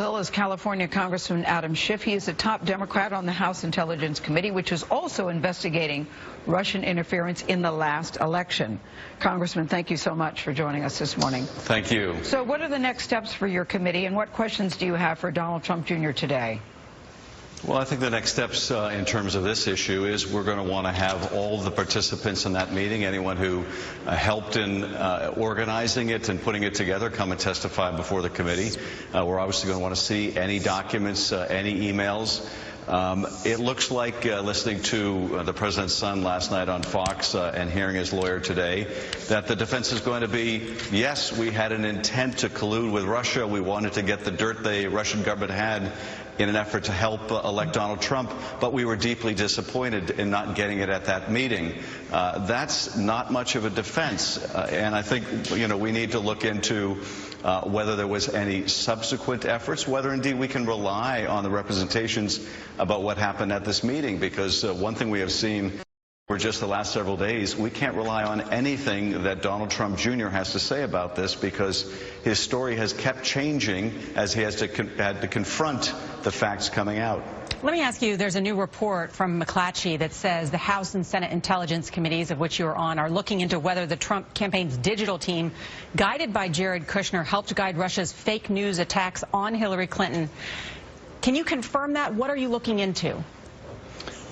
Is California Congressman Adam Schiff. He is a top Democrat on the House Intelligence Committee, which is also investigating Russian interference in the last election. Congressman, thank you so much for joining us this morning. Thank you. So what are the next steps for your committee, and what questions do you have for Donald Trump Jr. today? Well, I think the next steps in terms of this issue is we're going to want to have all the participants in that meeting, anyone who helped in organizing it and putting it together, come and testify before the committee. We're obviously going to want to see any documents, any emails. It looks like, listening to the president's son last night on Fox and hearing his lawyer today, that the defense is going to be, yes, we had an intent to collude with Russia. We wanted to get the dirt the Russian government had in an effort to help elect Donald Trump, but we were deeply disappointed in not getting it at that meeting. That's not much of a defense, and I think, we need to look into whether there was any subsequent efforts, whether indeed we can rely on the representations about what happened at this meeting, because one thing we have seen for just the last several days, we can't rely on anything that Donald Trump Jr. has to say about this, because his story has kept changing as he had to confront the facts coming out. Let me ask you, there's a new report from McClatchy that says the House and Senate Intelligence Committees, of which you are on, are looking into whether the Trump campaign's digital team, guided by Jared Kushner, helped guide Russia's fake news attacks on Hillary Clinton. Can you confirm that? What are you looking into?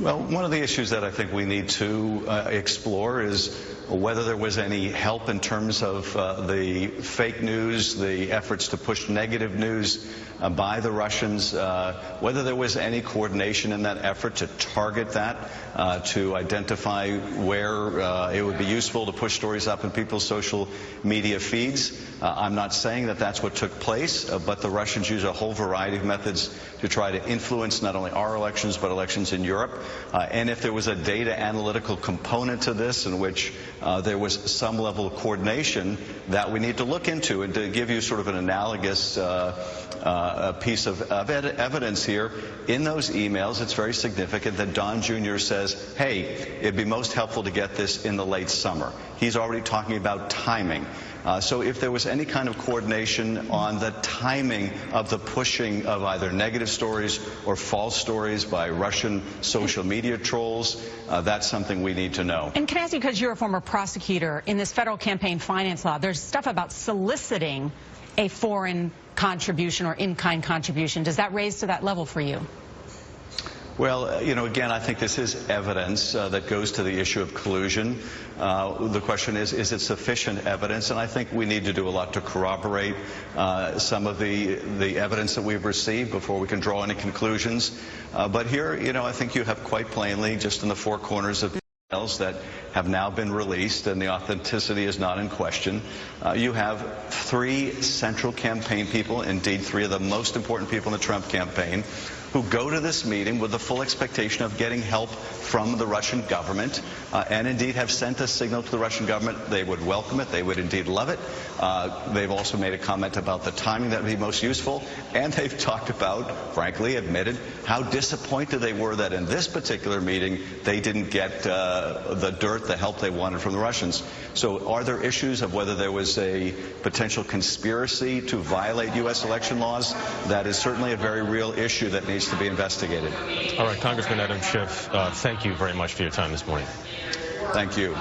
Well, one of the issues that I think we need to explore is whether there was any help in terms of the fake news, the efforts to push negative news by the Russians, whether there was any coordination in that effort to target that, to identify where it would be useful to push stories up in people's social media feeds. I'm not saying that that's what took place, but the Russians use a whole variety of methods to try to influence not only our elections, but elections in Europe. And if there was a data analytical component to this in which there was some level of coordination, that we need to look into. And to give you sort of an analogous piece of evidence here, in those emails, it's very significant that Don Jr. says, hey, it'd be most helpful to get this in the late summer. He's already talking about timing. So if there was any kind of coordination on the timing of the pushing of either negative stories or false stories by Russian social media trolls, that's something we need to know. And can I ask you, because you're a former prosecutor, in this federal campaign finance law, there's stuff about soliciting a foreign contribution or in-kind contribution. Does that raise to that level for you? Well, again, I think this is evidence that goes to the issue of collusion. The question is it sufficient evidence? And I think we need to do a lot to corroborate some of the evidence that we've received before we can draw any conclusions. But here, I think you have quite plainly, just in the four corners of emails that have now been released and the authenticity is not in question, you have three central campaign people, indeed three of the most important people in the Trump campaign, who go to this meeting with the full expectation of getting help from the Russian government, and indeed have sent a signal to the Russian government they would welcome it, they would indeed love it. They've also made a comment about the timing that would be most useful, and they've talked about, frankly, admitted how disappointed they were that in this particular meeting they didn't get the dirt, the help they wanted from the Russians. So are there issues of whether there was a potential conspiracy to violate U.S. election laws? That is certainly a very real issue that needs to be investigated. All right, Congressman Adam Schiff, thank you very much for your time this morning. Thank you.